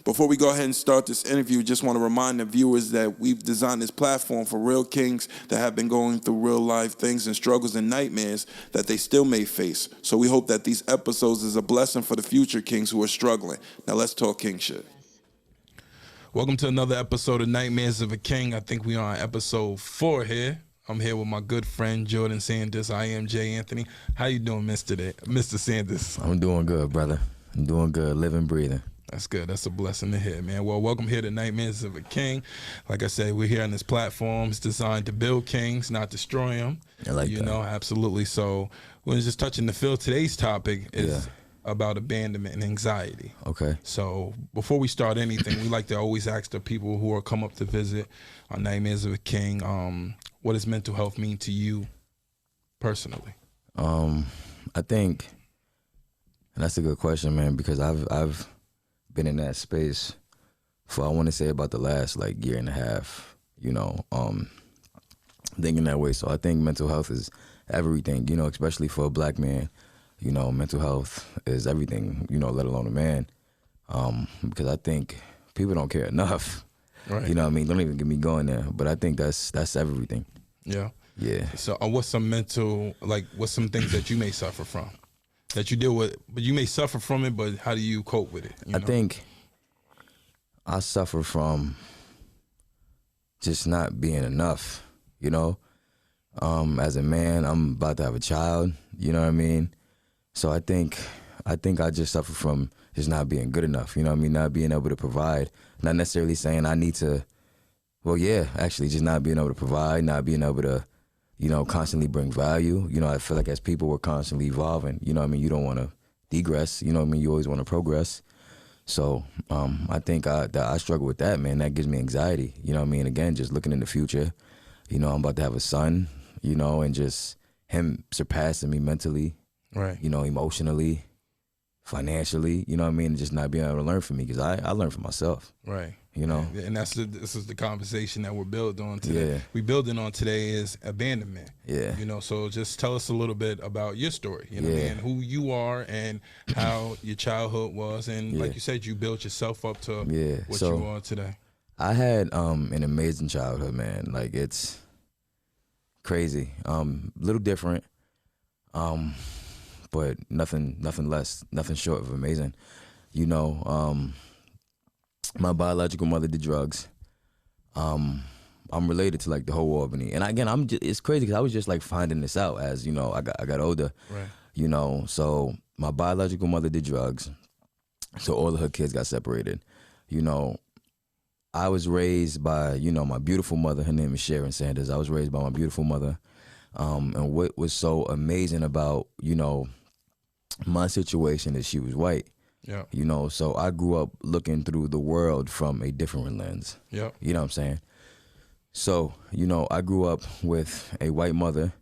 Before we go ahead and start this interview, just want to remind the viewers that we've designed this platform for real kings that have been going through real life things and struggles and nightmares that they still may face. So we hope that these episodes is a blessing for the future kings who are struggling. Now let's talk king shit. Welcome to another episode of Nightmares of a King. I think we are on episode 4 here. I'm here with my good friend Jordan Sanders. I am Jay Anthony. How you doing, Mr. Sanders? I'm doing good, brother. I'm doing good, living, breathing. That's good. That's a blessing to hear, man. Well, welcome here to Nightmares of a King. Like I said, we're here on this platform. It's designed to build kings, not destroy them. I like that. You know, absolutely. So we're just touching the field. Today's topic is about abandonment and anxiety. Okay. So before we start anything, we like to always ask the people who are come up to visit on Nightmares of a King, what does mental health mean to you personally? I think, and that's a good question, man, because I've been in that space for, I want to say, about the last year and a half, thinking that way. So I think mental health is everything, especially for a black man. Mental health is everything, let alone a man, because I think people don't care enough. Right. You know what I mean? Don't even get me going there, but I think that's everything. Yeah. Yeah. So what's some things that you may suffer from? That you deal with, but you may suffer from it, but how do you cope with it? I think I suffer from just not being enough, As a man, I'm about to have a child, you know what I mean? So I think I just suffer from just not being good enough, not being able to provide, not necessarily saying I need to, actually just not being able to provide, not being able to, constantly bring value. I feel like as people, we're constantly evolving. You don't want to degress. You always want to progress. So I think that I struggle with that, man. That gives me anxiety. Again, just looking in the future. I'm about to have a son. And just him surpassing me mentally. Right. Emotionally, financially. Just not being able to learn from me, because I learn from myself. Right. And this is the conversation that we're building on today. Yeah. We building on today is abandonment. Yeah. So just tell us a little bit about your story, and who you are and how your childhood was, and like you said, you built yourself up to what you are today. I had an amazing childhood, man. It's crazy. Little different. But nothing short of amazing. My biological mother did drugs. I'm related to the whole Albany, and again, it's crazy because I was just finding this out as I got older. Right. So my biological mother did drugs, so all of her kids got separated. I was raised by my beautiful mother. Her name is Sharon Sanders. I was raised by my beautiful mother, and what was so amazing about my situation is she was white. Yeah. So I grew up looking through the world from a different lens. Yeah. You know what I'm saying? So, I grew up with a white mother.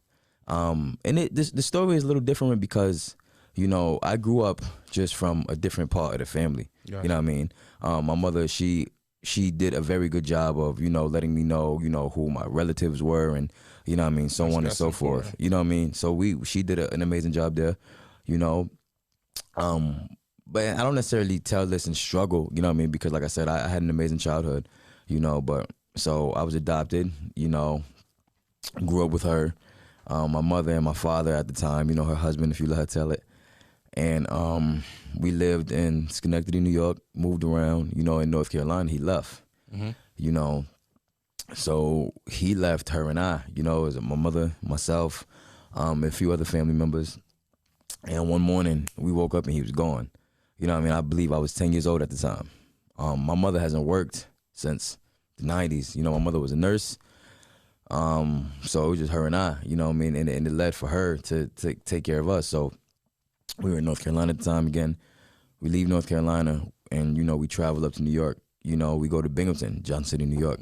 And the story is a little different because, I grew up just from a different part of the family. Gotcha. You know what I mean? My mother, she did a very good job of, letting me know, who my relatives were and, so on and so forth. Important. You know what I mean? So she did an amazing job there, But I don't necessarily tell this and struggle, because like I said, I had an amazing childhood, but so I was adopted, grew up with her, my mother and my father at the time, her husband, if you let her tell it. And we lived in Schenectady, New York, moved around, in North Carolina. He left, so he left her and I, it was my mother, myself, a few other family members. And one morning we woke up and he was gone. I believe I was 10 years old at the time. My mother hasn't worked since the 90s. My mother was a nurse. So it was just her and I, and it led for her to take care of us. So we were in North Carolina at the time again. We leave North Carolina and, we travel up to New York. We go to Binghamton, Johnson City, New York.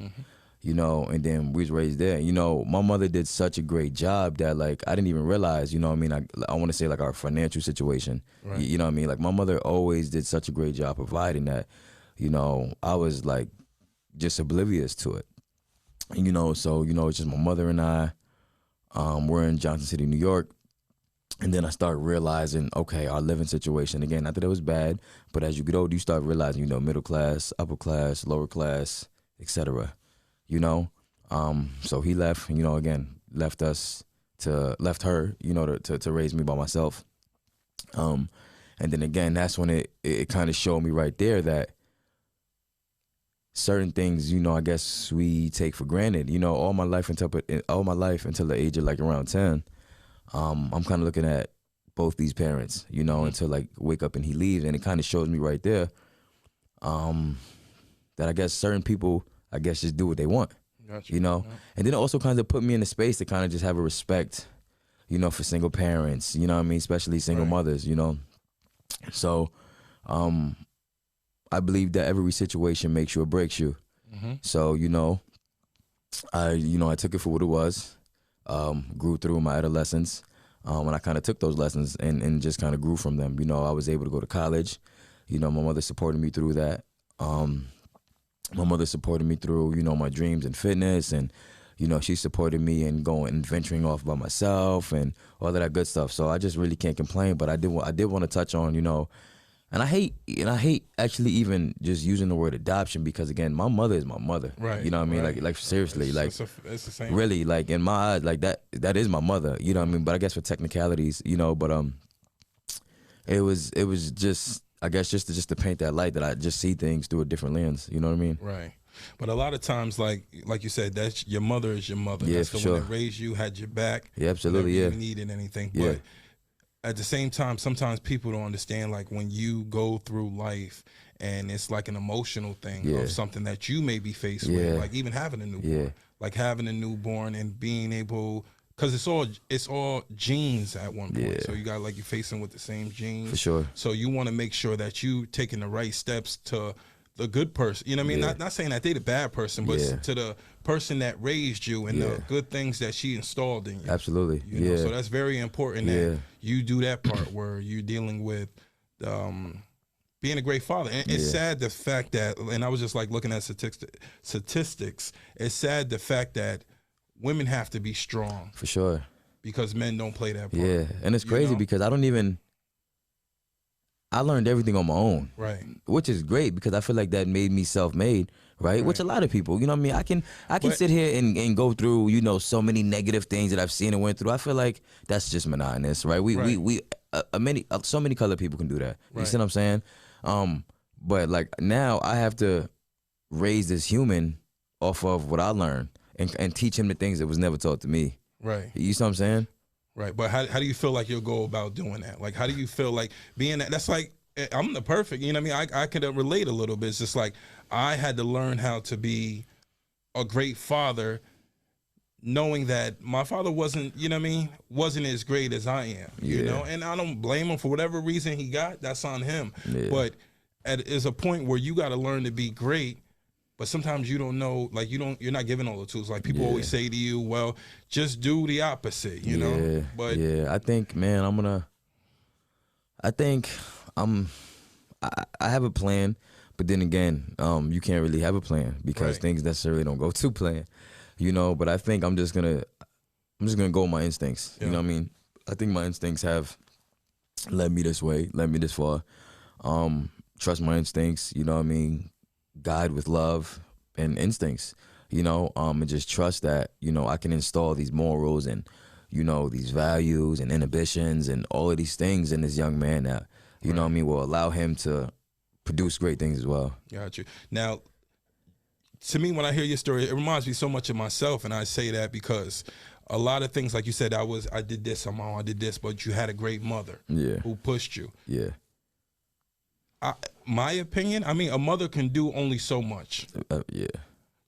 And then we was raised there. My mother did such a great job that I didn't even realize, I want to say our financial situation, right. My mother always did such a great job providing that, I was just oblivious to it. So, it's just my mother and I, we're in Johnson City, New York. And then I start realizing, okay, our living situation, again, not that it was bad, but as you get older, you start realizing, middle class, upper class, lower class, etc. So he left, again, left her, to raise me by myself. And then again, that's when it kind of showed me right there that certain things, I guess we take for granted, all my life until the age of like around 10. I'm kind of looking at both these parents, until like wake up and he leaves, and it kind of shows me right there that I guess certain people, just do what they want, Gotcha. And then it also kind of put me in a space to kind of just have a respect, for single parents, especially single mothers, So I believe that every situation makes you or breaks you. Mm-hmm. So, I took it for what it was. Grew through my adolescence, and I kind of took those lessons and just kind of grew from them. I was able to go to college. My mother supported me through that. My mother supported me through, my dreams in fitness, and she supported me in going and venturing off by myself and all of that good stuff. So I just really can't complain. But I did want to touch on, and I hate actually even just using the word adoption, because again, my mother is my mother. Right. You know what I mean? Right. Like seriously, it's the same. really, like in my eyes, like that is my mother. You know what I mean? But I guess for technicalities, but it was just, I guess, just to paint that light that I just see things through a different lens. You know what I mean? Right. But a lot of times, like you said, that's your mother is your mother. Yeah, that's for the sure. one that raised you, had your back. Yeah, absolutely. Whenever Yeah. you needed anything. Yeah. But at the same time, sometimes people don't understand, like when you go through life and it's like an emotional thing of something that you may be faced with, like even having a newborn, like having a newborn and being able, because it's all genes at one point. Yeah. So you got, like, you're facing with the same genes. For sure. So you want to make sure that you taking the right steps to the good person. You know what I mean? Yeah. Not saying that they the bad person, but Yeah. to the person that raised you and the good things that she installed in you. Absolutely. You know? Yeah. So that's very important that you do that part where you're dealing with being a great father. And it's sad the fact that, and I was just like looking at statistics, it's sad the fact that women have to be strong For sure. because men don't play that part. Yeah. And it's You crazy know? because I learned everything on my own. Right. Which is great because I feel like that made me self-made, right? Which a lot of people, you know what I mean? I can But- sit here and go through, so many negative things that I've seen and went through. I feel like that's just monotonous, right? So many colored people can do that. You see what I'm saying? But like now I have to raise this human off of what I learned and teach him the things that was never taught to me. Right. You see what I'm saying? Right, but how do you feel like you'll go about doing that? Like, how do you feel like being that? That's like, I'm the perfect, you know what I mean? I could relate a little bit. It's just like, I had to learn how to be a great father, knowing that my father wasn't, you know what I mean, wasn't as great as I am, you know? And I don't blame him for whatever reason he got, that's on him. Yeah. But there's a point where you got to learn to be great. But sometimes you don't know, like you're not given all the tools. Like people always say to you, well, just do the opposite, you know? But I think, man, I have a plan, but then again, you can't really have a plan because things necessarily don't go to plan, but I think I'm just gonna go with my instincts. You know what I mean? I think my instincts have led me this way, led me this far. Trust my instincts, you know what I mean? Guide with love and instincts, and just trust that, I can install these morals and, these values and inhibitions and all of these things in this young man that, you know what I mean, will allow him to produce great things as well. Got you. Now, to me, when I hear your story, it reminds me so much of myself, and I say that because a lot of things, like you said, I did this, I did this, but you had a great mother who pushed you. Yeah. My opinion, I mean, a mother can do only so much. Yeah.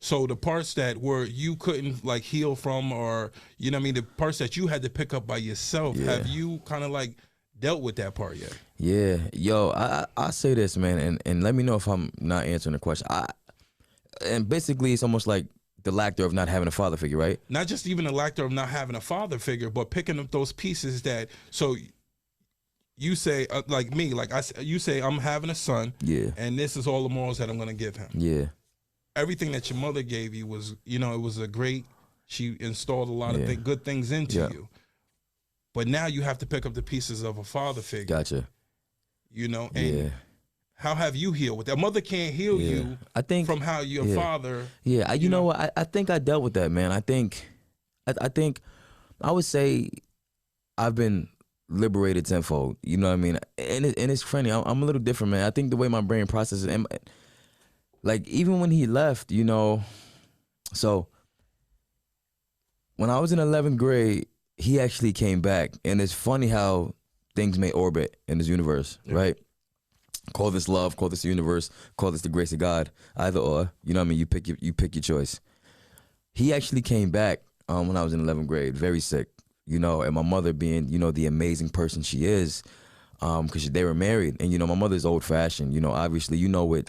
So the parts that were you couldn't like heal from, or you know what I mean, the parts that you had to pick up by yourself, have you kind of like dealt with that part yet? Yeah. Yo, I say this, man, and let me know if I'm not answering the question. And basically it's almost like the lack thereof not having a father figure, right? Not just even the lack thereof not having a father figure, but picking up those pieces that, so you say, like me, like you say, I'm having a son, and this is all the morals that I'm going to give him. Yeah. Everything that your mother gave you was, it was she installed a lot of good things into you. but now you have to pick up the pieces of a father figure. Gotcha. You know, and how have you healed with that? A mother can't heal you, I think, from how your father. Yeah, you know what? I think I dealt with that, man. I think I would say I've been liberated tenfold. You know what I mean? And it's funny. I'm a little different, man. I think the way my brain processes, and like even when he left, you know, so when I was in 11th grade, he actually came back, and it's funny how things may orbit in this universe, right? Call this love, call this the universe, call this the grace of God, either or. You know what I mean? You pick your choice. He actually came back when I was in 11th grade, very sick, you know, and my mother being, you know, the amazing person she is, because they were married, and you know, my mother's old fashioned. You know, obviously, you know what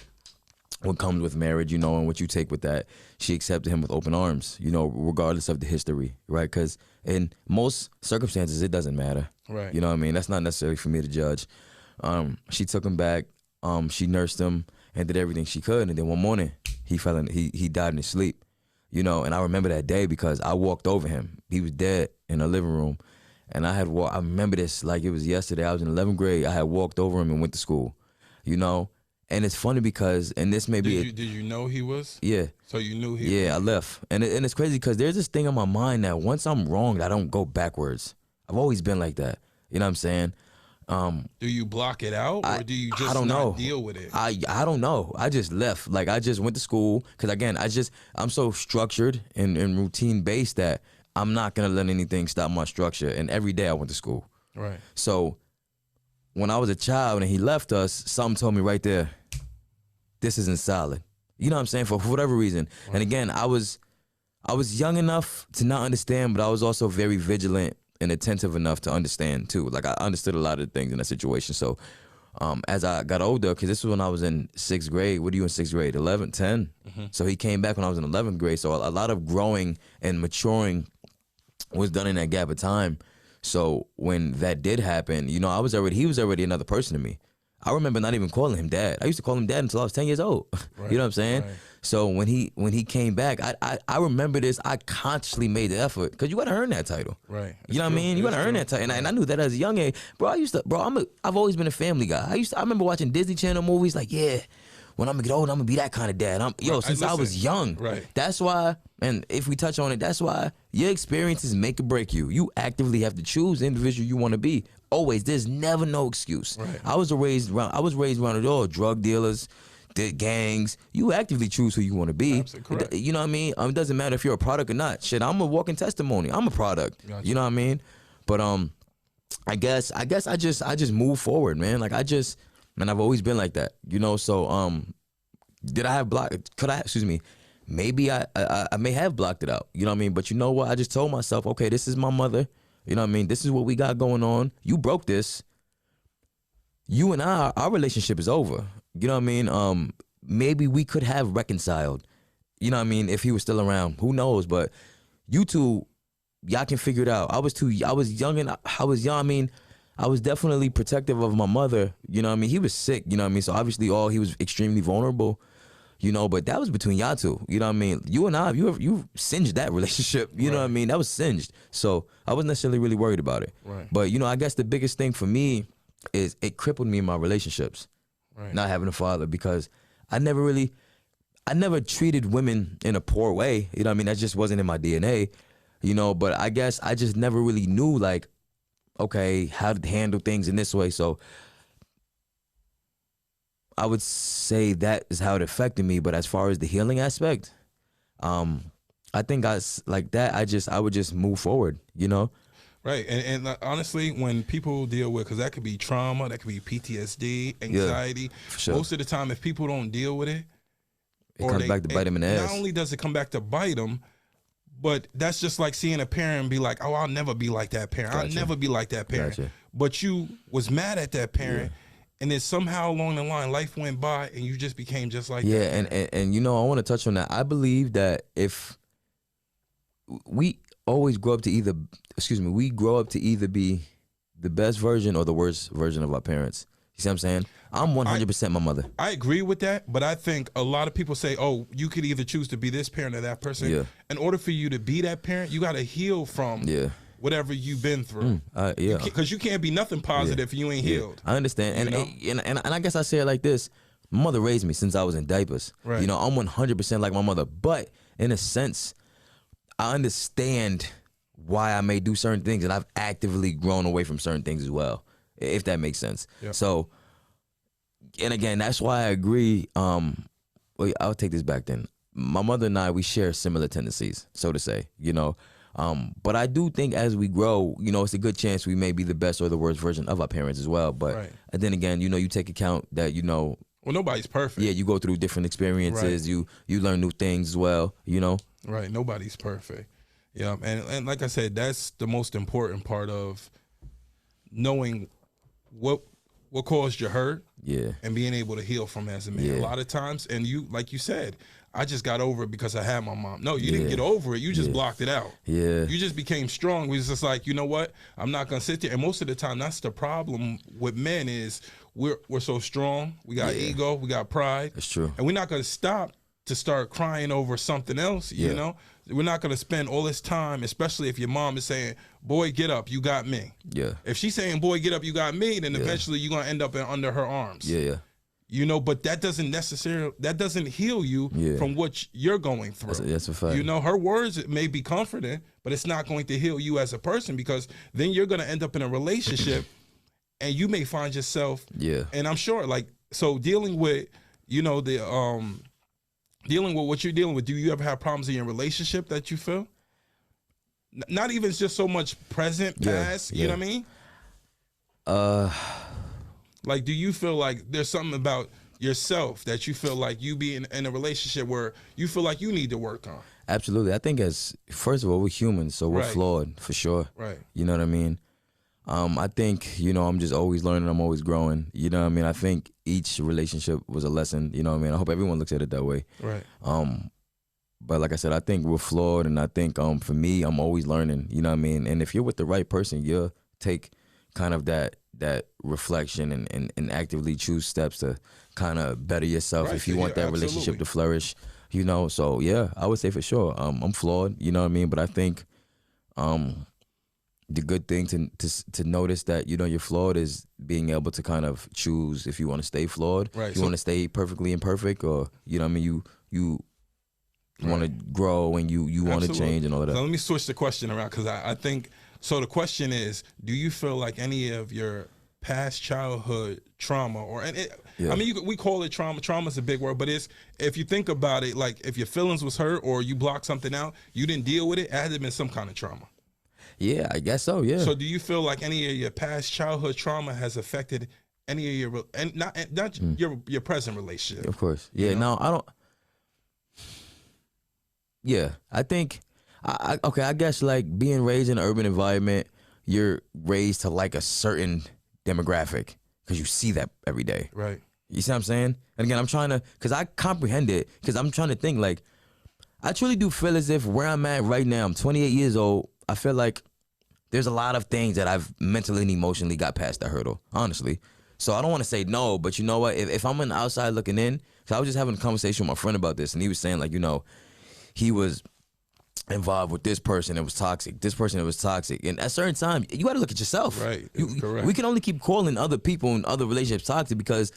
comes with marriage, you know, and what you take with that. She accepted him with open arms, you know, regardless of the history, right? Because in most circumstances, it doesn't matter. Right. You know what I mean? That's not necessarily for me to judge. She took him back. She nursed him and did everything she could. And then one morning, he died in his sleep, you know. And I remember that day because I walked over him. He was dead in the living room. And I remember this like it was yesterday. I was in 11th grade. I had walked over him and went to school, you know. And it's funny because, and this may be... Did you know he was? Yeah. So you knew he was? Yeah, I left. And it's crazy because there's this thing in my mind that once I'm wrong, I don't go backwards. I've always been like that. You know what I'm saying? Do you block it out, or do you just I don't know. not deal with it? I don't know. I just left. Like, I just went to school because, again, I'm so structured and routine based that I'm not going to let anything stop my structure. And every day I went to school. Right. So when I was a child and he left us, something told me right there, this isn't solid. You know what I'm saying? For whatever reason. Right. And again, I was young enough to not understand, but I was also very vigilant and attentive enough to understand too. Like, I understood a lot of the things in that situation. So as I got older, because this was when I was in 6th grade. What are you in 6th grade? 11, 10? Mm-hmm. So he came back when I was in 11th grade. So a lot of growing and maturing was done in that gap of time. So when that did happen, you know, he was already another person to me. I remember not even calling him dad. I used to call him dad until I was 10 years old. Right. You know what I'm saying? Right. So when he came back, I remember this. I consciously made the effort because you got to earn that title. Right. You know what I mean? You got to earn that title. And I knew that as a young age. Bro, I've always been a family guy. I remember watching Disney Channel movies like, yeah, when I'm going to get old, I'm going to be that kind of dad. Since I was young. Right. That's why, and if we touch on it, that's why your experiences make or break you. You actively have to choose the individual you want to be. Always. There's never no excuse. Right. I was raised around it all. Drug dealers, gangs. You actively choose who you want to be. You know what I mean? It doesn't matter if you're a product or not. Shit, I'm a walking testimony. I'm a product. Gotcha. You know what I mean? But I guess I just move forward, man. Like I've always been like that. You know, so did I have maybe I may have blocked it out. You know what I mean? But you know what? I just told myself, okay, this is my mother. You know what I mean? This is what we got going on. You broke this. You and our relationship is over. You know what I mean? Maybe we could have reconciled. You know what I mean? If he was still around, who knows? But you two, y'all can figure it out. I was young. I mean, I was definitely protective of my mother. You know what I mean? He was sick. You know what I mean? So obviously, he was extremely vulnerable. You know, but that was between y'all two. You know what I mean? You and I, you singed that relationship. You know what I mean? That was singed. So I wasn't necessarily really worried about it. Right. But, you know, I guess the biggest thing for me is it crippled me in my relationships. Right. Not having a father, because I never treated women in a poor way. You know what I mean? That just wasn't in my DNA. You know, but I guess I just never really knew, like, okay, how to handle things in this way. So I would say that is how it affected me. But as far as the healing aspect, I think I would just move forward, you know? Right. And honestly, when people deal with, because that could be trauma, that could be PTSD, anxiety. Yeah, sure. Most of the time, if people don't deal with it, comes back to bite them in the ass. Not only does it come back to bite them, but that's just like seeing a parent and be like, oh, I'll never be like that parent. Gotcha. I'll never be like that parent. Gotcha. But you was mad at that parent. Yeah. And then somehow along the line, life went by and you just became just like that. Yeah, and you know, I want to touch on that. I believe that if we always grow up to either be the best version or the worst version of our parents. You see what I'm saying? I'm 100% my mother. I agree with that, but I think a lot of people say, oh, you could either choose to be this parent or that person. Yeah. In order for you to be that parent, you got to heal from whatever you've been through. Yeah. Because you can't be nothing positive if you ain't healed. I understand. You know? And I guess I say it like this. My mother raised me since I was in diapers. Right. You know, I'm 100% like my mother. But in a sense, I understand why I may do certain things, and I've actively grown away from certain things as well, if that makes sense. Yep. So, and again, that's why I agree. Wait, I'll take this back then. My mother and I, we share similar tendencies, so to say, you know. But I do think as we grow, you know, it's a good chance we may be the best or the worst version of our parents as well. But Right. and then again, you know, you take account that, you know, Well, nobody's perfect. yeah, you go through different experiences, Right. you learn new things as well, you know. Right. Nobody's perfect. Yeah. And like I said, that's the most important part of knowing what caused your hurt. Yeah. And being able to heal from as a man. Yeah. A lot of times, and you, like you said, I just got over it because I had my mom. No, you didn't get over it. You just blocked it out. Yeah. You just became strong. We was just like, you know what? I'm not gonna sit there. And most of the time, that's the problem with men is we're so strong. We got ego. We got pride. That's true. And we're not gonna stop to start crying over something else. You know, we're not gonna spend all this time, especially if your mom is saying, "Boy, get up, you got me." Yeah. If she's saying, "Boy, get up, you got me," then eventually you're gonna end up under her arms. Yeah. You know, but that doesn't heal you from what you're going through. That's a fact. You know, her words may be comforting, but it's not going to heal you as a person, because then you're going to end up in a relationship and you may find yourself. Yeah. And I'm sure, like, so dealing with, you know, dealing with what you're dealing with, do you ever have problems in your relationship that you feel? Not even just so much present, past, you know what I mean? Like, do you feel like there's something about yourself that you feel like you be in a relationship where you feel like you need to work on? Absolutely. I think first of all, we're humans, so we're flawed for sure. Right. You know what I mean? I think, you know, I'm just always learning, I'm always growing. You know what I mean? I think each relationship was a lesson, you know what I mean? I hope everyone looks at it that way. Right. But like I said, I think we're flawed, and I think for me, I'm always learning, you know what I mean? And if you're with the right person, you'll take kind of that reflection and actively choose steps to kind of better yourself if you want that relationship to flourish, you know. So yeah, I would say for sure I'm flawed, you know what I mean, but I think the good thing to notice that, you know, you're flawed is being able to kind of choose if you want to stay flawed, you want to stay perfectly imperfect, or, you know what I mean, you want to grow and you want to change and all of that. So let me switch the question around, because I think, so the question is, do you feel like any of your past childhood trauma, I mean, we call it trauma. Trauma is a big word, but it's, if you think about it, like if your feelings was hurt or you blocked something out, you didn't deal with it, it had to have been some kind of trauma. Yeah, I guess so, yeah. So do you feel like any of your past childhood trauma has affected any of your, and not your present relationship? Of course. Yeah, you know? No, I don't. Yeah, I think, I guess like being raised in an urban environment, you're raised to like a certain demographic because you see that every day. Right. You see what I'm saying? And again, I'm trying to, because I comprehend it, because I'm trying to think, like, I truly do feel as if where I'm at right now, I'm 28 years old, I feel like there's a lot of things that I've mentally and emotionally got past that hurdle, honestly. So I don't want to say no, but you know what? If I'm on the outside looking in, because I was just having a conversation with my friend about this, and he was saying, like, you know, he was involved with this person that was toxic, this person that was toxic, and at a certain time, you got to look at yourself. Right. Correct. We can only keep calling other people and other relationships toxic, because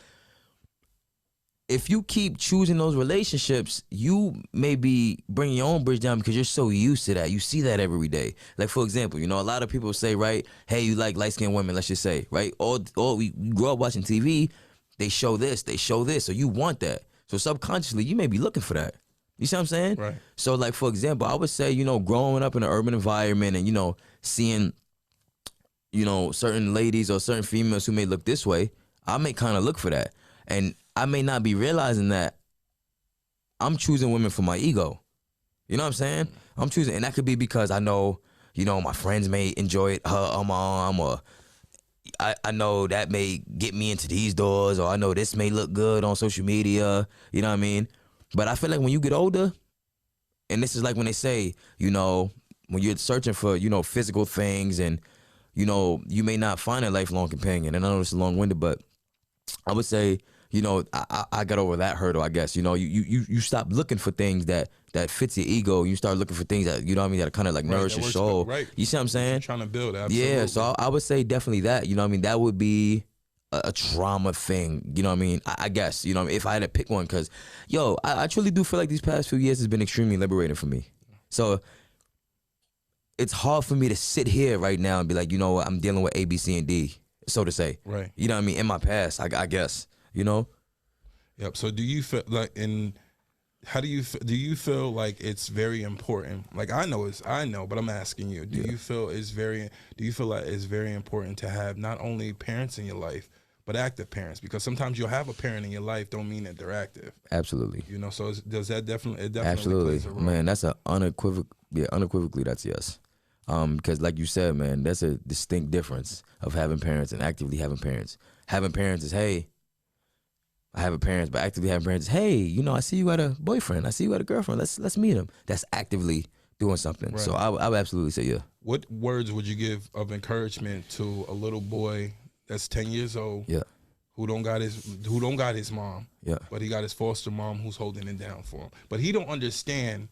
if you keep choosing those relationships, you may be bringing your own bridge down because you're so used to that. You see that every day. Like, for example, you know, a lot of people say, right, hey, you like light-skinned women, let's just say, right? We grow up watching TV, they show this, so you want that. So subconsciously, you may be looking for that. You see what I'm saying? Right. So, like, for example, I would say, you know, growing up in an urban environment and, you know, seeing, you know, certain ladies or certain females who may look this way, I may kind of look for that. And I may not be realizing that I'm choosing women for my ego. You know what I'm saying? I'm choosing, and that could be because I know, you know, my friends may enjoy it, her on my arm, or I know that may get me into these doors, or I know this may look good on social media, you know what I mean? But I feel like when you get older, and this is like when they say, you know, when you're searching for, you know, physical things, and, you know, you may not find a lifelong companion, and I know it's long-winded, but I would say you know, I got over that hurdle, I guess. You know, you stop looking for things that fits your ego. You start looking for things that, you know what I mean, that kind of like nourish your soul. Right. You see what I'm saying? Trying to build, absolutely. Yeah, so I would say definitely that. You know what I mean? That would be a trauma thing. You know what I mean? I guess, you know what I mean? If I had to pick one, because, yo, I truly do feel like these past few years has been extremely liberating for me. So it's hard for me to sit here right now and be like, you know what, I'm dealing with A, B, C, and D, so to say. Right. You know what I mean? In my past, I guess, you know? Yep. So do you feel like, how do you feel like it's very important? Like I know, but I'm asking you. Do you feel like it's very important to have not only parents in your life, but active parents? Because sometimes you'll have a parent in your life, don't mean that they're active. Absolutely. You know, so does that definitely Absolutely plays a role. Man, that's unequivocally that's yes. Because like you said, man, that's a distinct difference of having parents and actively having parents. Having parents is, hey, I have a parents, but actively having parents is, hey, you know, I see you got a boyfriend, I see you got a girlfriend, let's meet him. That's actively doing something. Right. So I would absolutely say yeah. What words would you give of encouragement to a little boy that's 10 years old? Yeah. Who don't got his mom? Yeah. But he got his foster mom who's holding it down for him. But he don't understand.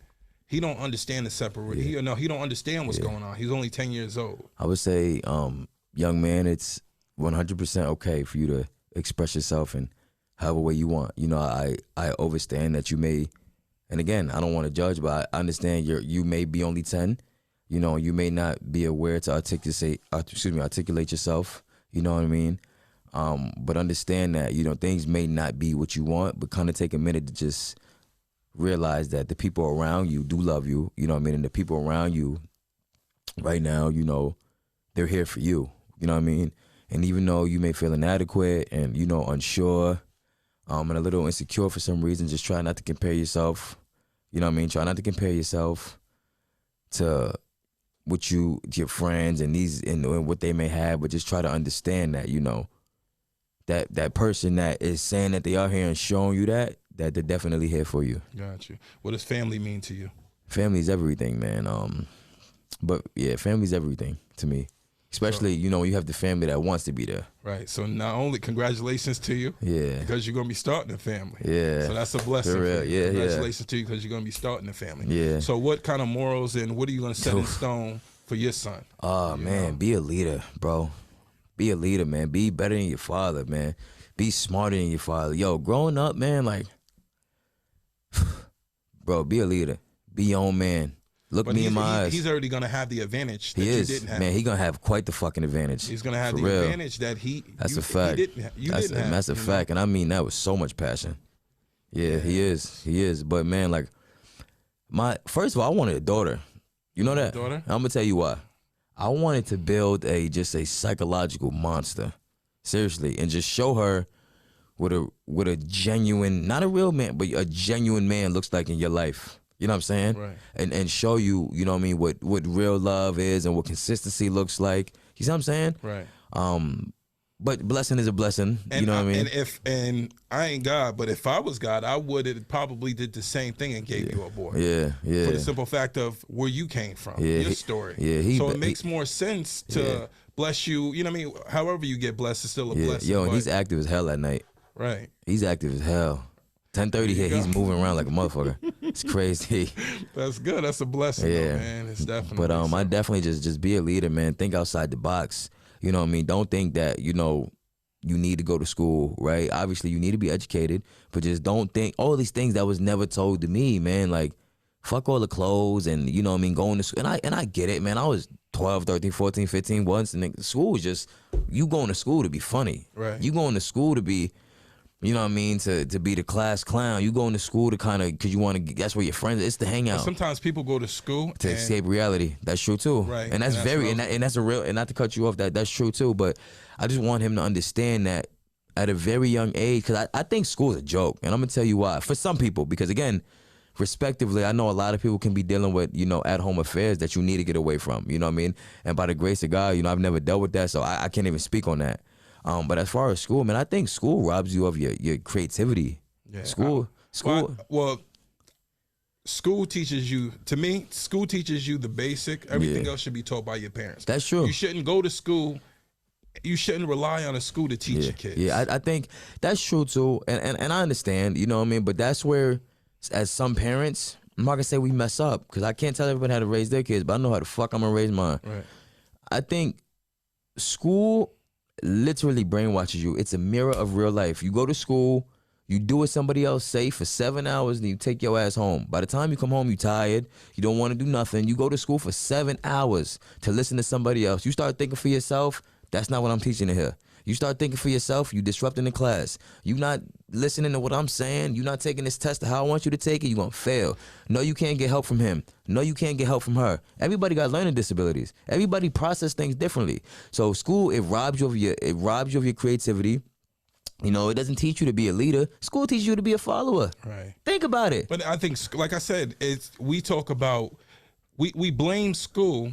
He don't understand the separate. He don't understand what's going on. He's only 10 years old. I would say, young man, it's 100% okay for you to express yourself in however way you want. You know, I understand that you may, and again, I don't want to judge, but I understand you may be only 10. You know, you may not be aware to articulate yourself. You know what I mean? But understand that, you know, things may not be what you want, but kind of take a minute to just realize that the people around you do love you, you know what I mean? And the people around you right now, you know, they're here for you, you know what I mean? And even though you may feel inadequate and, you know, unsure, and a little insecure for some reason, just try not to compare yourself, you know what I mean? Try not to compare yourself to your friends and what they may have, but just try to understand that, you know, that person that is saying that they are here and showing you that they're definitely here for you. Got you. What does family mean to you? Family's everything, man. But yeah, family's everything to me. Especially, you know, when you have the family that wants to be there. Right. So not only congratulations to you. Yeah. Because you're going to be starting a family. Yeah. So that's a blessing. For real. Yeah, congratulations to you because you're going to be starting a family. Yeah. So what kind of morals and what are you going to set in stone for your son? Oh, man, be a leader, bro. Be a leader, man. Be better than your father, man. Be smarter than your father. Yo, growing up, man, like, bro, be a leader. Be your own man. Look me in my eyes. He's already going to have the advantage that you didn't have. Man, he's going to have quite the fucking advantage. He's going to have the real. advantage that That's a fact. That's a fact. And I mean that with so much passion. Yeah, he is. He is. But, man, like, first of all, I wanted a daughter. You know that? Daughter? I'm going to tell you why. I wanted to build just a psychological monster. Seriously. And just show her what a genuine, not a real man, but a genuine man looks like in your life. You know what I'm saying? Right. And show you, you know what I mean, what real love is and what consistency looks like. You see what I'm saying? Right. But blessing is a blessing. And you know what I mean? And I ain't God, but if I was God, I would have probably did the same thing and gave you a boy. Yeah, yeah. For the simple fact of where you came from, your story. Yeah, so it makes more sense to bless you. You know what I mean? However you get blessed is still a blessing. Yo, and he's active as hell at night. Right. He's active as hell. 10:30 here, he's moving around like a motherfucker. It's crazy. That's good. That's a blessing, though, man. It's definitely. But I definitely just be a leader, man. Think outside the box. You know what I mean? Don't think that, you know, you need to go to school, right? Obviously, you need to be educated, but just don't think all these things that was never told to me, man. Like, fuck all the clothes and, you know what I mean, going to school. And I get it, man. I was 12, 13, 14, 15 once, and school was just, you going to school to be funny. Right. You going to school to be, you know what I mean, to be the class clown. You going to school to kind of, because you want to, that's where your friends, it's the hangout. Sometimes people go to school to escape reality. That's true too. Right. And that's that's a real, and not to cut you off, that's true too. But I just want him to understand that at a very young age, because I think school is a joke. And I'm going to tell you why. For some people, because again, respectively, I know a lot of people can be dealing with, you know, at-home affairs that you need to get away from. You know what I mean? And by the grace of God, you know, I've never dealt with that, so I can't even speak on that. But as far as school, man, I think school robs you of your creativity. Yeah. School. Well, school teaches you, to me, school teaches you the basic. Everything else should be taught by your parents. That's true. You shouldn't go to school you shouldn't rely on a school to teach your kids. Yeah, I think that's true too, and I understand, you know what I mean. But that's where, as some parents, I'm not gonna say we mess up because I can't tell everybody how to raise their kids, but I know how the fuck I'm gonna raise mine. Right. I think school literally brainwashes you. It's a mirror of real life. You go to school, you do what somebody else say for 7 hours, and you take your ass home. By the time you come home, you tired. You don't want to do nothing. You go to school for 7 hours to listen to somebody else. You start thinking for yourself. That's not what I'm teaching in here. You start thinking for yourself, you disrupting the class. You not listening to what I'm saying. You not taking this test to how I want you to take it. You gonna fail. No, you can't get help from him. No, you can't get help from her. Everybody got learning disabilities. Everybody process things differently. So school, it robs you of your creativity. You know, it doesn't teach you to be a leader. School teaches you to be a follower. Right. Think about it. But I think, like I said, we talk about, we blame school.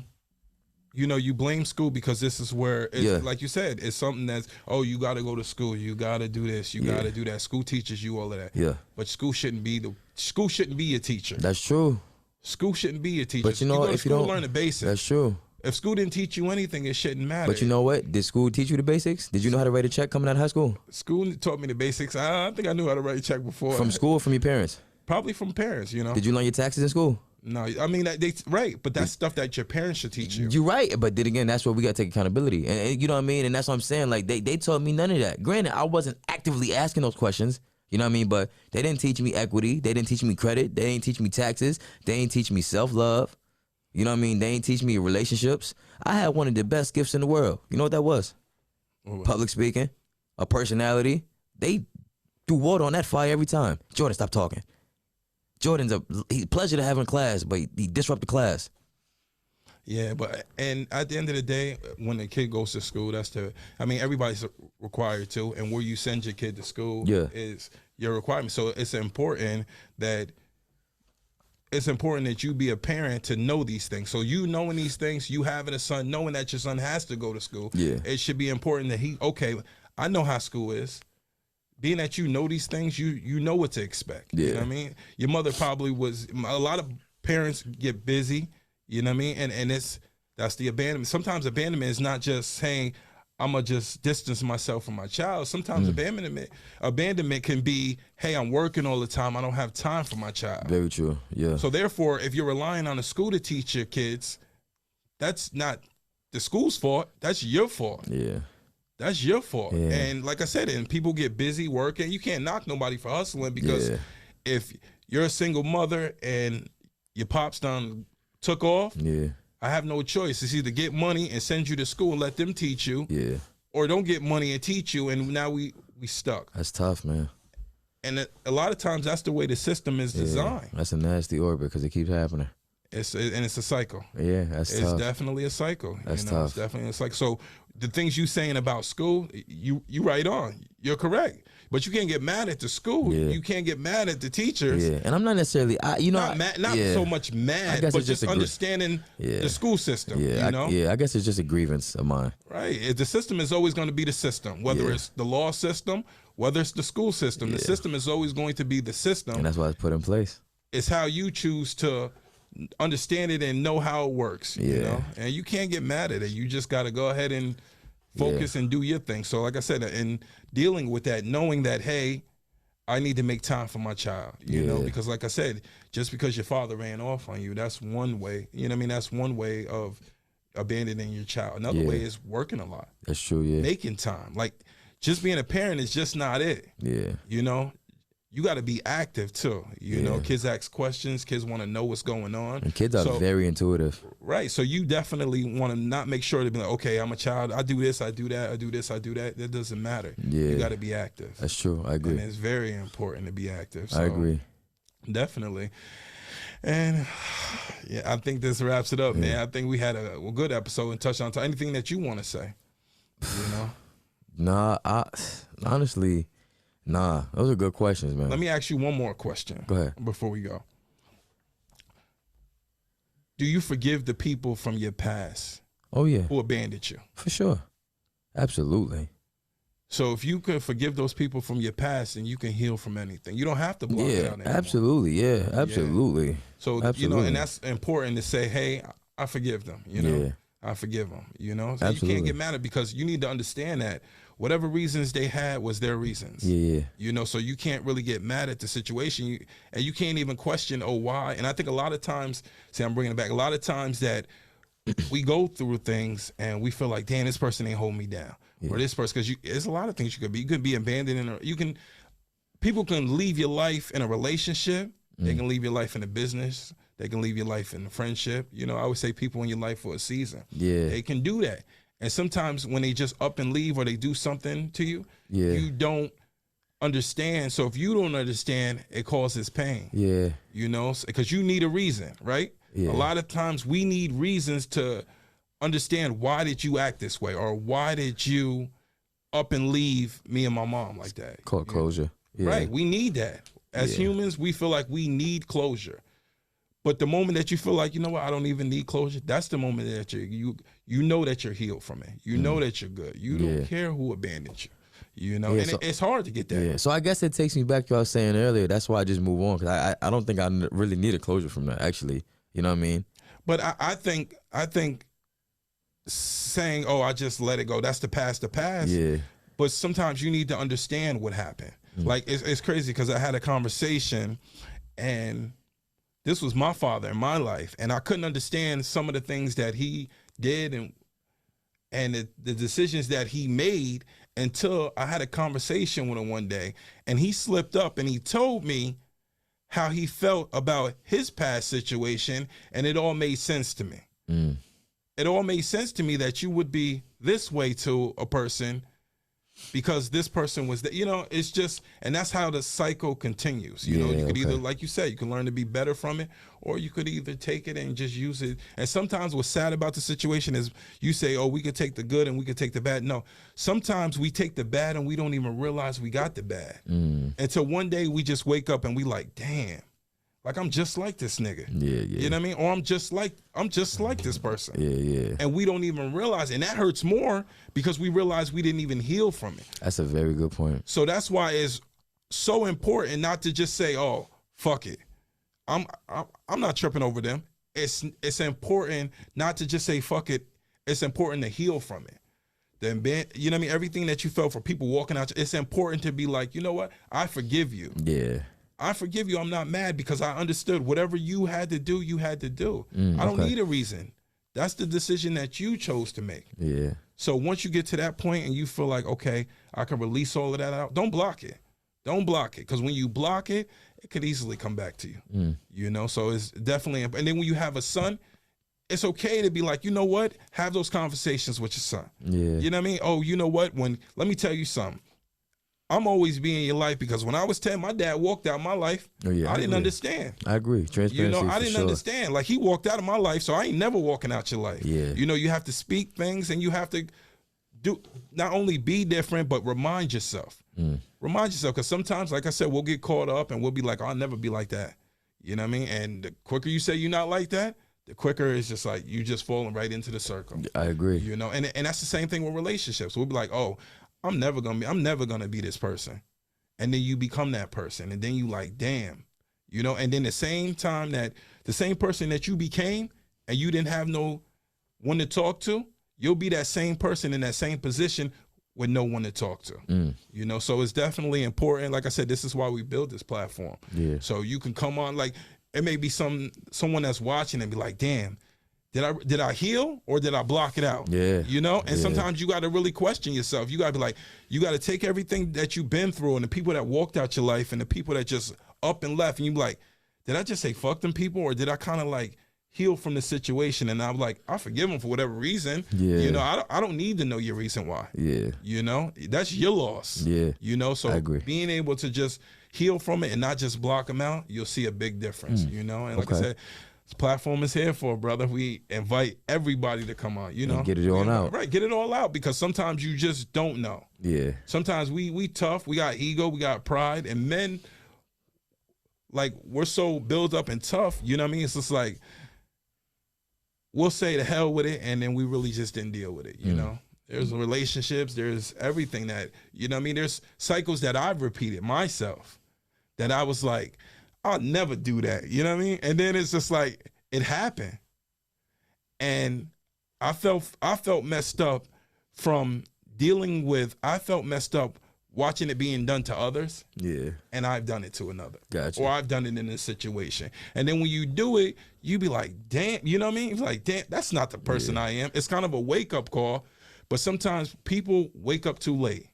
You know, you blame school because this is where, like you said, it's something that's, oh, you got to go to school, you got to do this, you got to do that. School teaches you all of that. Yeah. But school shouldn't be a teacher. That's true. School shouldn't be a teacher. But you know, if you don't learn the basics. That's true. If school didn't teach you anything, it shouldn't matter. But you know what? Did school teach you the basics? Did you know how to write a check coming out of high school? School taught me the basics. I think I knew how to write a check before. From school or from your parents? Probably from parents, you know. Did you learn your taxes in school? No, I mean, right, but that's stuff that your parents should teach you. You're right, but then again, that's where we got to take accountability. And you know what I mean? And that's what I'm saying. Like, they taught me none of that. Granted, I wasn't actively asking those questions, you know what I mean? But they didn't teach me equity. They didn't teach me credit. They didn't teach me taxes. They didn't teach me self-love. You know what I mean? They didn't teach me relationships. I had one of the best gifts in the world. You know what that was? Public speaking, a personality. They threw water on that fire every time. Jordan, stop talking. Jordan's he's a pleasure to have in class, but he disrupt the class. Yeah, and at the end of the day, when a kid goes to school, everybody's required to, and where you send your kid to school is your requirement. So it's important that you be a parent to know these things. So you knowing these things, you having a son, knowing that your son has to go to school, it should be important that I know how school is. Being that you know these things, you know what to expect. Yeah. You know what I mean? Your mother probably was, a lot of parents get busy, you know what I mean? And that's the abandonment. Sometimes abandonment is not just saying, I'm going to just distance myself from my child. Sometimes abandonment can be, hey, I'm working all the time. I don't have time for my child. Very true, yeah. So therefore, if you're relying on a school to teach your kids, that's not the school's fault. That's your fault. Yeah. That's your fault. Yeah. And like I said, and people get busy working. You can't knock nobody for hustling because if you're a single mother and your pops done took off, I have no choice. It's either get money and send you to school and let them teach you, or don't get money and teach you, and now we stuck. That's tough, man. And a lot of times that's the way the system is designed. That's a nasty orbit because it keeps happening. It's a cycle. Yeah, that's tough. It's definitely a cycle. That's tough. It's definitely a cycle. So the things you saying about school, you right on. You're correct. But you can't get mad at the school. Yeah. You can't get mad at the teachers. Yeah, and I'm not necessarily, not so much mad, but just understanding the school system. Yeah, I guess it's just a grievance of mine. Right. The system is always going to be the system, whether it's the law system, whether it's the school system. The system is always going to be the system. And that's why it's put in place. It's how you choose to understand it and know how it works. Yeah. You know? And you can't get mad at it. You just got to go ahead and focus and do your thing. So like I said, in dealing with that, knowing that, hey, I need to make time for my child, you know, because like I said, just because your father ran off on you, that's one way, you know what I mean? That's one way of abandoning your child. Another way is working a lot. That's true, Making time. Like, just being a parent is just not it. Yeah. You know? You got to be active too. You know, kids ask questions. Kids want to know what's going on. And kids are very intuitive. Right. So you definitely want to not make sure to be like, okay, I'm a child. I do this, I do that, I do this, I do that. That doesn't matter. Yeah. You got to be active. That's true. I agree. And it's very important to be active. So I agree. Definitely. And I think this wraps it up, man. I think we had a good episode and touched on anything that you want to say. You know? Nah, honestly. Nah, those are good questions, man. Let me ask you one more question. Go ahead. Before we go. Do you forgive the people from your past? Oh, yeah. Who abandoned you? For sure. Absolutely. So if you could forgive those people from your past, and you can heal from anything. You don't have to block it out anymore. Absolutely. Yeah, absolutely. So, absolutely. you know, and that's important to say, hey, I forgive them, you know. I forgive them. You know, so Absolutely. you can't get mad at it, because you need to understand that whatever reasons they had was their reasons. Yeah. You know, so you can't really get mad at the situation, and you can't even question, oh, why. And I think a lot of times, see, I'm bringing it back. A lot of times that we go through things and we feel like, damn, this person ain't holding me down, or this person, because there's a lot of things you could be. You could be abandoned, or people can leave your life in a relationship. They can leave your life in a business. They can leave your life in a friendship. You know, I would say people in your life for a season. Yeah. They can do that. And sometimes when they just up and leave, or they do something to you, you don't understand. So if you don't understand, it causes pain. Yeah. You know, because you need a reason, right? Yeah. A lot of times we need reasons to understand, why did you act this way, or why did you up and leave me and my mom like that? Called closure. Yeah. Right. We need that. As humans, we feel like we need closure. But the moment that you feel like, you know what, I don't even need closure, that's the moment that you know that you're healed from it. You know that you're good. You don't care who abandoned you. You know, and it's hard to get that. Yeah. So I guess it takes me back to what I was saying earlier. That's why I just move on, because I don't think I really need a closure from that, actually. You know what I mean? But I think saying, oh, I just let it go, that's the past. Yeah. But sometimes you need to understand what happened. Like, it's crazy, because I had a conversation, and this was my father in my life, and I couldn't understand some of the things that he did and the decisions that he made, until I had a conversation with him one day, and he slipped up and he told me how he felt about his past situation, and it all made sense to me. It all made sense to me that you would be this way to a person because this person was that, you know, it's just, and that's how the cycle continues. You know, you could either, like you said, you can learn to be better from it, or you could either take it and just use it. And sometimes what's sad about the situation is you say, oh, we could take the good and we could take the bad. No, sometimes we take the bad and we don't even realize we got the bad until one day we just wake up and we like, damn, like I'm just like this nigga. You know what I mean? Or I'm just like this person. And we don't even realize, and that hurts more because we realize we didn't even heal from it. That's a very good point. So that's why it's so important not to just say, oh, fuck it, I'm not tripping over them. It's important not to just say fuck it. It's important to heal from it. Then, you know what I mean? Everything that you felt for people walking out, it's important to be like, you know what? I forgive you. I forgive you. I'm not mad because I understood whatever you had to do, you had to do. I don't need a reason. That's the decision that you chose to make. So once you get to that point and you feel like, okay, I can release all of that out, don't block it. Don't block it. Because when you block it, it could easily come back to you. You know, so it's definitely, and then when you have a son, it's okay to be like, you know what? Have those conversations with your son. You know what I mean? Oh, you know what? Let me tell you something. I'm always be in your life because when I was 10, my dad walked out my life. I didn't understand. I agree. Transparency. You know, I didn't understand. Like, he walked out of my life, so I ain't never walking out your life. You know, you have to speak things and you have to do, not only be different, but remind yourself. Remind yourself, because sometimes, like I said, we'll get caught up and we'll be like, I'll never be like that. You know what I mean? And the quicker you say you're not like that, the quicker it's just like you just falling right into the circle. I agree. You know, and that's the same thing with relationships. We'll be like, oh, I'm never gonna be this person. And then you become that person. And then you like, damn, you know, and then the same time that the same person that you became and you didn't have no one to talk to, you'll be that same person in that same position with no one to talk to. You know, so it's definitely important. Like I said, this is why we built this platform. So you can come on, like, it may be someone that's watching and be like, damn, did I heal or did I block it out? You know, and sometimes you got to really question yourself. You got to be like, you got to take everything that you've been through and the people that walked out your life and the people that just up and left, and you be like, did I just say fuck them people, or did I kind of like heal from the situation? And I'm like, I forgive them for whatever reason. You know, I don't need to know your reason why. You know, that's your loss. You know, so being able to just heal from it and not just block them out, you'll see a big difference. You know, and like I said, this platform is here for, brother. We invite everybody to come on, you know. And get it all out. Right, get it all out, because sometimes you just don't know. Sometimes we tough, we got ego, we got pride, and men, like, we're so built up and tough, you know what I mean? It's just like, we'll say the hell with it, and then we really just didn't deal with it, you know? There's relationships, there's everything that, you know what I mean? There's cycles that I've repeated myself that I was like, I'll never do that. You know what I mean? And then it's just like, it happened. And I felt messed up from dealing with. I felt messed up watching it being done to others. Yeah. And I've done it to another. Gotcha. Or I've done it in this situation. And then when you do it, you be like, damn, you know what I mean? It's like, damn, that's not the person I am. It's kind of a wake-up call. But sometimes people wake up too late.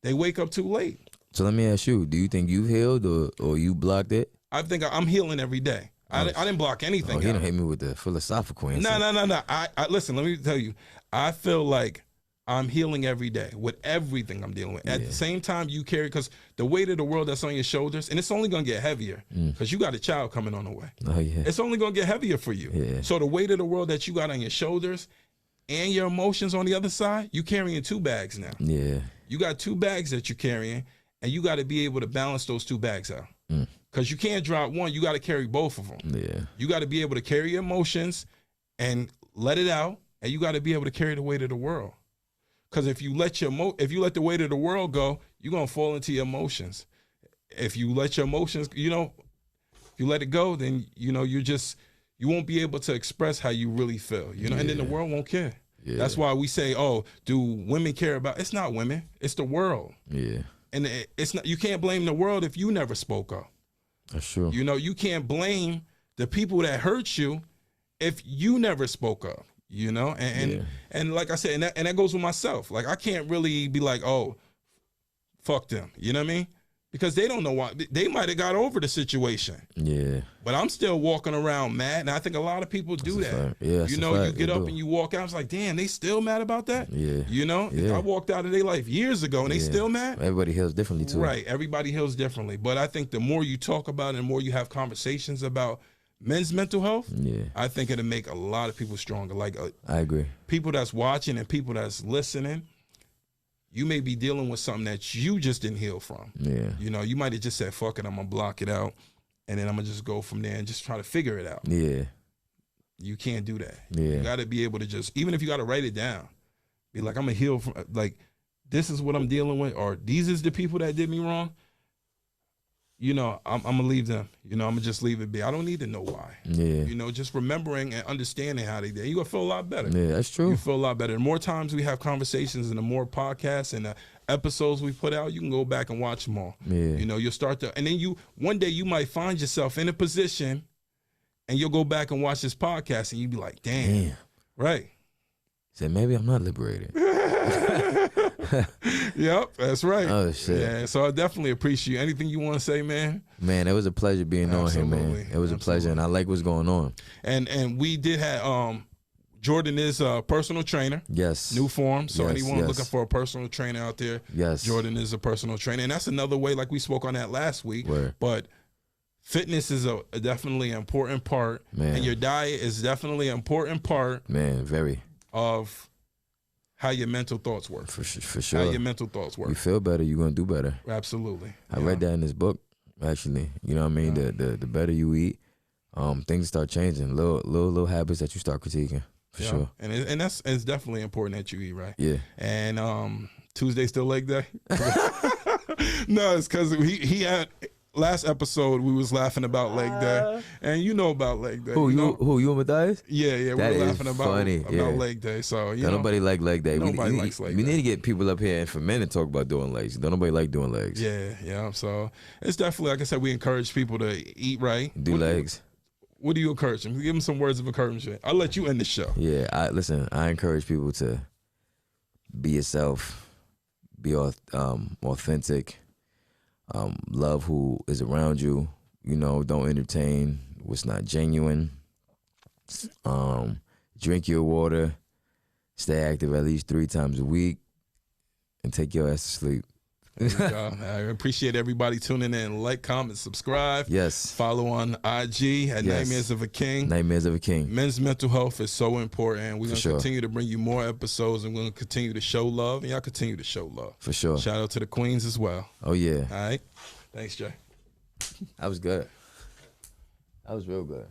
They wake up too late. So let me ask you, do you think you've healed or you blocked it? I think I'm healing every day. I didn't block anything. He didn't hit me with the philosophical answer. No. I listen, let me tell you. I feel like I'm healing every day with everything I'm dealing with. At the same time, you carry, because the weight of the world that's on your shoulders, and it's only going to get heavier because you got a child coming on the way. Oh, yeah. It's only going to get heavier for you. Yeah. So the weight of the world that you got on your shoulders and your emotions on the other side, you carrying 2 bags now. Yeah. You got 2 bags that you're carrying, and you got to be able to balance those 2 bags out. Because you can't drop one. You got to carry both of them. Yeah. You got to be able to carry your emotions and let it out, and you got to be able to carry the weight of the world. Because if you let the weight of the world go, you're gonna fall into your emotions. If you let your emotions, if you let it go, then you won't be able to express how you really feel. And then the world won't care. Yeah. That's why we say, oh, do women care about? It's not women, it's the world. Yeah. And it's not. You can't blame the world if you never spoke up. That's true. You can't blame the people that hurt you if you never spoke up. And like I said, and that goes with myself. Like, I can't really be like, oh, fuck them. You know what I mean? Because they don't know why. They might have got over the situation. Yeah. But I'm still walking around mad, and I think a lot of people do that. Yeah, you get up and you walk out. It's like, damn, they still mad about that? Yeah. Yeah. I walked out of their life years ago, and they still mad? Everybody heals differently, too. Right. Everybody heals differently. But I think the more you talk about it and the more you have conversations about men's mental health, I think it'll make a lot of people stronger. Like, I agree. People that's watching and people that's listening, you may be dealing with something that you just didn't heal from. Yeah. You might have just said, fuck it, I'm going to block it out, and then I'm going to just go from there and just try to figure it out. Yeah. You can't do that. Yeah. You got to be able to just, even if you got to write it down, be like, I'm going to heal from, like, this is what I'm dealing with, or these is the people that did me wrong. I'm going to leave them. I'm going to just leave it be. I don't need to know why. Yeah. Just remembering and understanding how they did. You're going to feel a lot better. Yeah, that's true. You feel a lot better. The more times we have conversations and the more podcasts and the episodes we put out, you can go back and watch them all. Yeah. You'll start to, and then one day you might find yourself in a position and you'll go back and watch this podcast and you'll be like, damn. Right. Say, maybe I'm not liberated. Yep, that's right. Oh, shit. Yeah, so I definitely appreciate you. Anything you want to say, man? Man, it was a pleasure being on here, man. It was a pleasure, and I like what's going on. And we did have Jordan is a personal trainer. Yes. New form. So anyone looking for a personal trainer out there, Jordan is a personal trainer. And that's another way, like we spoke on that last week. Word. But fitness is a definitely an important part. Man. And your diet is definitely an important part. Man, very. Of how your mental thoughts work. For sure. How your mental thoughts work. You feel better, you're going to do better. Absolutely. I read that in this book, actually. You know what I mean? The better you eat, things start changing. Little habits that you start critiquing, for sure. And it's definitely important that you eat right. Yeah. And Tuesday still leg day? No, it's because he had... Last episode, we was laughing about leg day, and you know about leg day. Who you and Matthias? Yeah, we were laughing about leg day. So nobody like leg day. Nobody likes leg day. We need to get people up here and for men to talk about doing legs. Don't nobody like doing legs. Yeah. So it's definitely, like I said, we encourage people to eat right, do legs. What do you encourage them? Give them some words of encouragement. I'll let you end the show. Yeah, I encourage people to be yourself, be authentic. Love who is around you. Don't entertain what's not genuine. Drink your water. Stay active at least 3 times a week, and take your ass to sleep. I appreciate everybody tuning in. Like, comment, subscribe. Yes. Follow on IG at Nightmares of a King. Nightmares of a King. Men's mental health is so important. We're going to continue to bring you more episodes, and we're going to continue to show love, and y'all continue to show love. For sure. Shout out to the queens as well. Oh, yeah. All right. Thanks, Jay. That was good. That was real good.